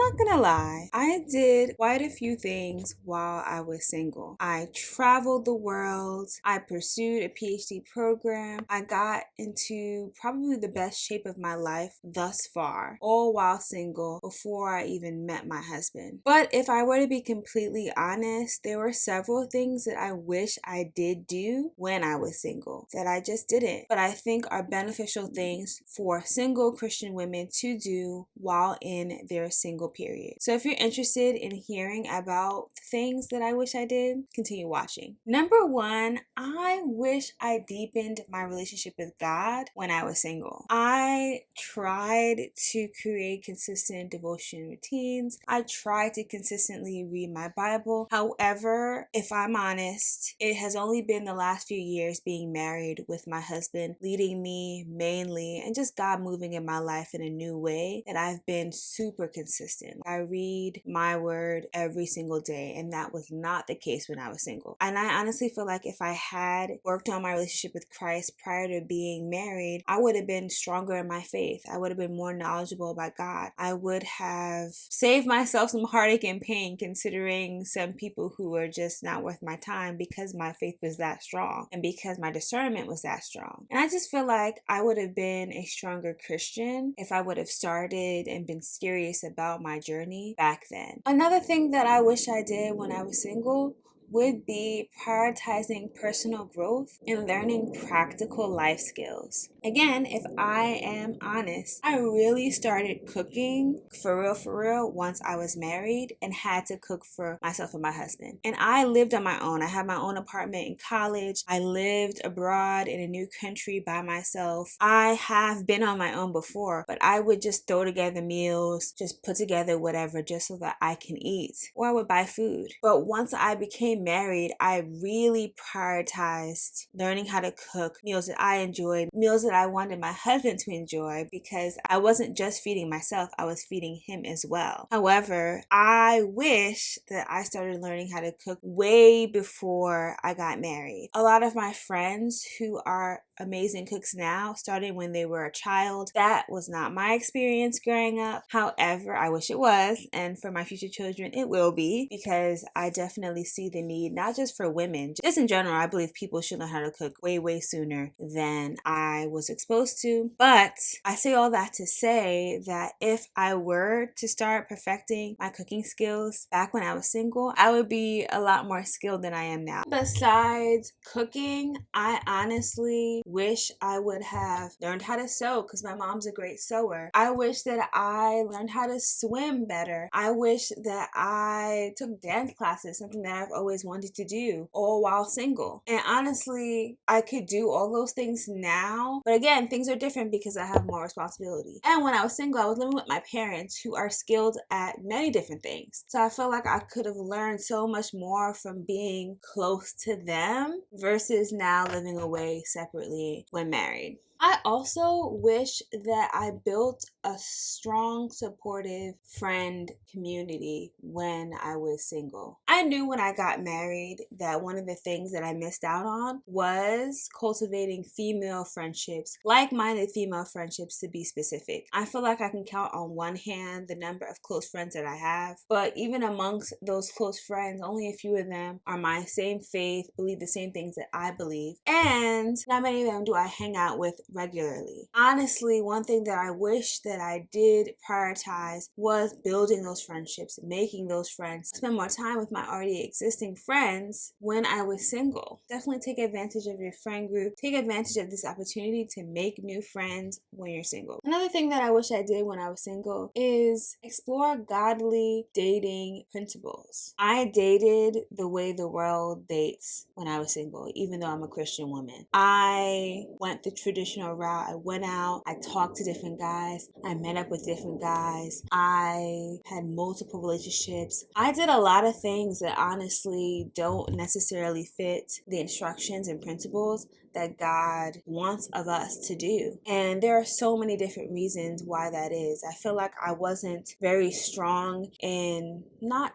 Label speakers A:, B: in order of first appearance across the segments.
A: not gonna lie, I did quite a few things while I was single. I traveled the world, I pursued a PhD program, I got into probably the best shape of my life thus far, all while single before I even met my husband. But if I were to be completely honest, there were several things that I wish I did do when I was single that I just didn't, but I think are beneficial things for single Christian women to do while in their single period. So if you're interested in hearing about things that I wish I did, continue watching. Number one, I wish I deepened my relationship with God when I was single. I tried to create consistent devotion routines. I tried to consistently read my Bible. However, if I'm honest, it has only been the last few years being married with my husband, leading me mainly, and just God moving in my life in a new way, that I've been super consistent. I read my word every single day, and that was not the case when I was single. And I honestly feel like if I had worked on my relationship with Christ prior to being married, I would have been stronger in my faith. I would have been more knowledgeable about God. I would have saved myself some heartache and pain, considering some people who were just not worth my time, because my faith was that strong and because my discernment was that strong. And I just feel like I would have been a stronger Christian if I would have started and been serious about my journey back then. Another thing that I wish I did when I was single would be prioritizing personal growth and learning practical life skills. Again, if I am honest, I really started cooking for real once I was married and had to cook for myself and my husband. And I lived on my own. I had my own apartment in college. I lived abroad in a new country by myself. I have been on my own before, but I would just throw together meals, just put together whatever just so that I can eat, or I would buy food. But once I became married, I really prioritized learning how to cook meals that I enjoyed, meals that I wanted my husband to enjoy, because I wasn't just feeding myself, I was feeding him as well. However, I wish that I started learning how to cook way before I got married. A lot of my friends who are amazing cooks now started when they were a child. That was not my experience growing up. However, I wish it was, and for my future children it will be, because I definitely see the need, not just for women, just in general. I believe people should learn how to cook way sooner than I was exposed to. But I say all that to say that if I were to start perfecting my cooking skills back when I was single, I would be a lot more skilled than I am now. Besides cooking, I honestly wish I would have learned how to sew, because my mom's a great sewer. I wish that I learned how to swim better. I wish that I took dance classes, something that I've always wanted to do, all while single. And honestly, I could do all those things now, but again, things are different because I have more responsibility. And when I was single, I was living with my parents, who are skilled at many different things. So I feel like I could have learned so much more from being close to them versus now living away separately when married. I also wish that I built a strong, supportive friend community when I was single. I knew when I got married that one of the things that I missed out on was cultivating female friendships, like-minded female friendships to be specific. I feel like I can count on one hand the number of close friends that I have, but even amongst those close friends, only a few of them are my same faith, believe the same things that I believe, and not many of them do I hang out with regularly. Honestly, one thing that I wish that I did prioritize was building those friendships, making those friends, spend more time with my already existing friends when I was single. Definitely take advantage of your friend group. Take advantage of this opportunity to make new friends when you're single. Another thing that I wish I did when I was single is explore godly dating principles. I dated the way the world dates when I was single, even though I'm a Christian woman. I went the traditional route. I went out, I talked to different guys, I met up with different guys, I had multiple relationships. I did a lot of things that honestly don't necessarily fit the instructions and principles that God wants of us to do. And there are so many different reasons why that is. I feel like I wasn't very strong in not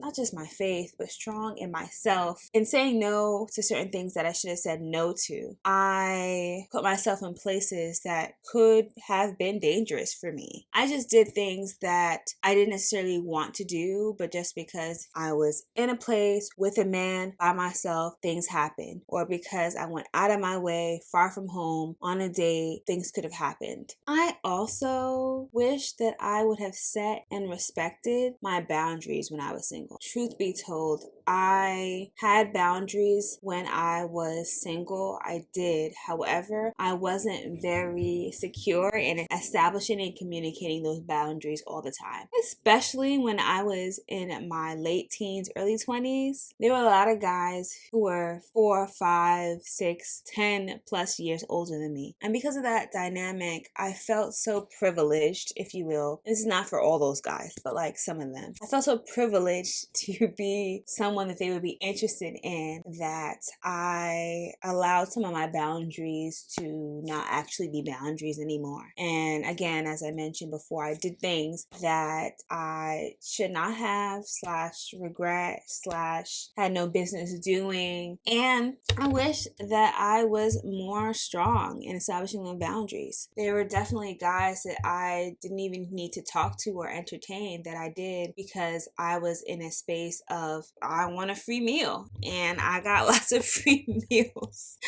A: not just my faith, but strong in myself, in saying no to certain things that I should have said no to. I put myself in places that could have been dangerous for me. I just did things that I didn't necessarily want to do, but just because I was in a place with a man by myself, things happened. Or because I went out of my way, far from home, on a date, things could have happened. I also wish that I would have set and respected my boundaries when I was single. Truth be told, I had boundaries when I was single. I did. However, I wasn't very secure in establishing and communicating those boundaries all the time, especially when I was in my late teens, early 20s. There were a lot of guys who were 4, 5, 6, 10 plus years older than me. And because of that dynamic, I felt so privileged, if you will. This is not for all those guys, but like some of them. I felt so privileged to be someone that they would be interested in, that I allowed some of my boundaries to not actually be boundaries anymore. And again, as I mentioned before, I did things that I should not have, regret, had no business doing. And I wish that I was more strong in establishing my boundaries. There were definitely guys that I didn't even need to talk to or entertain that I did because I was in a space of, I want a free meal, and I got lots of free meals.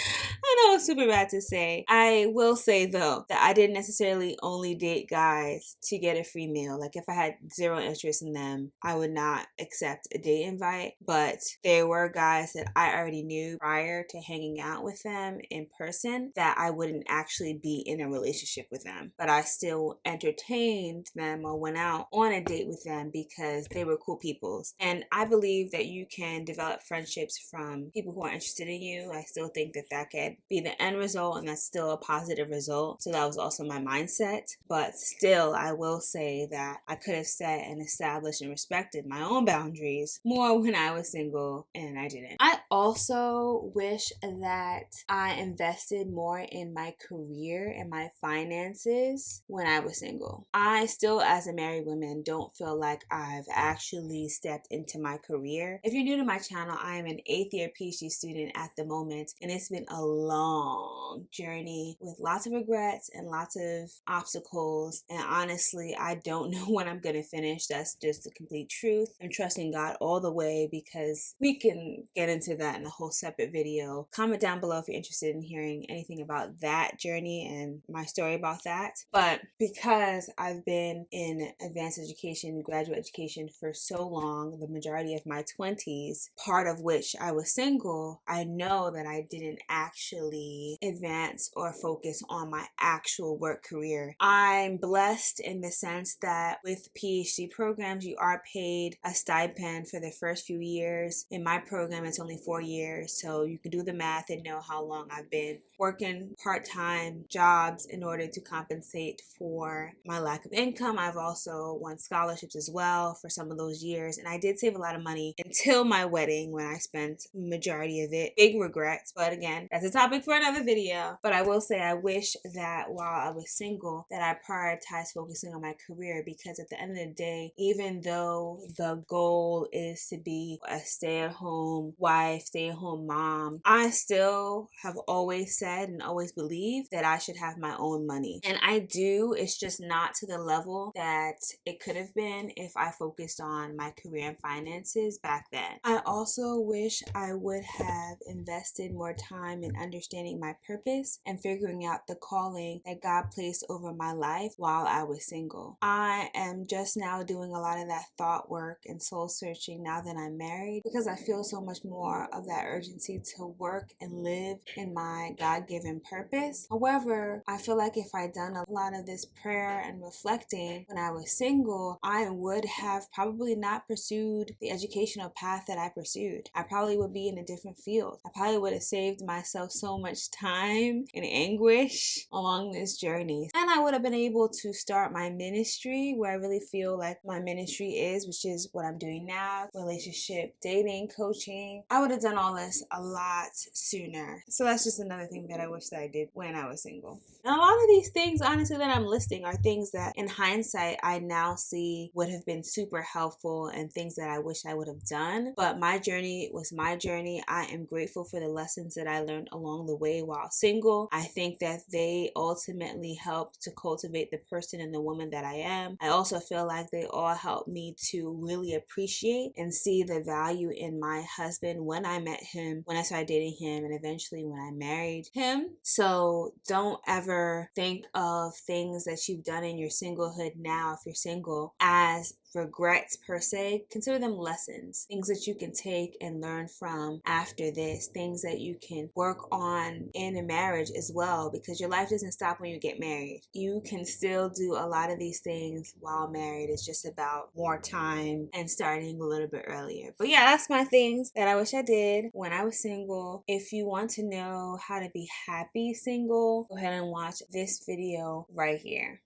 A: I know it's super bad to say. I will say though that I didn't necessarily only date guys to get a free meal. Like if I had zero interest in them, I would not accept a date invite. But there were guys that I already knew prior to hanging out with them in person that I wouldn't actually be in a relationship with them, but I still entertained them or went out on a date with them because they were cool peoples. And I believe that you can develop friendships from people who are interested in you. I still think that that could be the end result, and that's still a positive result. So that was also my mindset. But still, I will say that I could have set and established and respected my own boundaries more when I was single, and I didn't. I also wish that I invested more in my career and my finances when I was single. I still, as a married woman, don't feel like I've actually stepped into my career. If you're new to my channel, I am an 8th year PhD student at the moment, and it's been a long journey with lots of regrets and lots of obstacles. And honestly, I don't know when I'm going to finish. That's just the complete truth. I'm trusting God all the way, because we can get into that in a whole separate video. Comment down below if you're interested in hearing anything about that journey and my story about that. But because I've been in advanced education, graduate education for so long, the majority of my 20s, part of which I was single, I know that I didn't actually advance or focus on my actual work career. I'm blessed in the sense that with PhD programs, you are paid a stipend for the first few years. In my program, it's only 4 years, so you can do the math and know how long I've been working part-time jobs in order to compensate for my lack of income. I've also won scholarships as well for some of those years, and I did save a lot of money until my wedding, when I spent majority of it. Big regrets, but again, that's a topic for another video. But I will say I wish that while I was single that I prioritized focusing on my career, because at the end of the day, even though the goal is to be a stay-at-home wife, stay-at-home mom, I still have always said and always believed that I should have my own money. And I do, it's just not to the level that it could have been if I focused on my career and finances back then. I also wish I would have invested more time in understanding my purpose and figuring out the calling that God placed over my life while I was single. I am just now doing a lot of that thought work and soul searching now that I'm married, because I feel so much more of that urgency to work and live in my God-given purpose. However, I feel like if I'd done a lot of this prayer and reflecting when I was single, I would have probably not pursued the educational path that I pursued. I probably would be in a different field. I probably would have saved myself so much time and anguish along this journey. And I would have been able to start my ministry where I really feel like my ministry is, which is what I'm doing now, relationship, dating, coaching. I would have done all this a lot sooner. So that's just another thing that I wish that I did when I was single. And a lot of these things, honestly, that I'm listing are things that in hindsight I now see would have been super helpful and things that I wish I would have done. But my journey was my journey. I am grateful for the lessons that I learned along the way while single. I think that they ultimately helped to cultivate the person and the woman that I am. I also feel like they all helped me to really appreciate and see the value in my husband when I met him, when I started dating him, and eventually when I married him. So don't ever think of things that you've done in your singlehood now, if you're single, as regrets per se. Consider them lessons, things that you can take and learn from after this, things that you can work on in a marriage as well, because your life doesn't stop when you get married. You can still do a lot of these things while married. It's just about more time and starting a little bit earlier. But yeah, that's my things that I wish I did when I was single. If you want to know how to be happy single, go ahead and watch this video right here.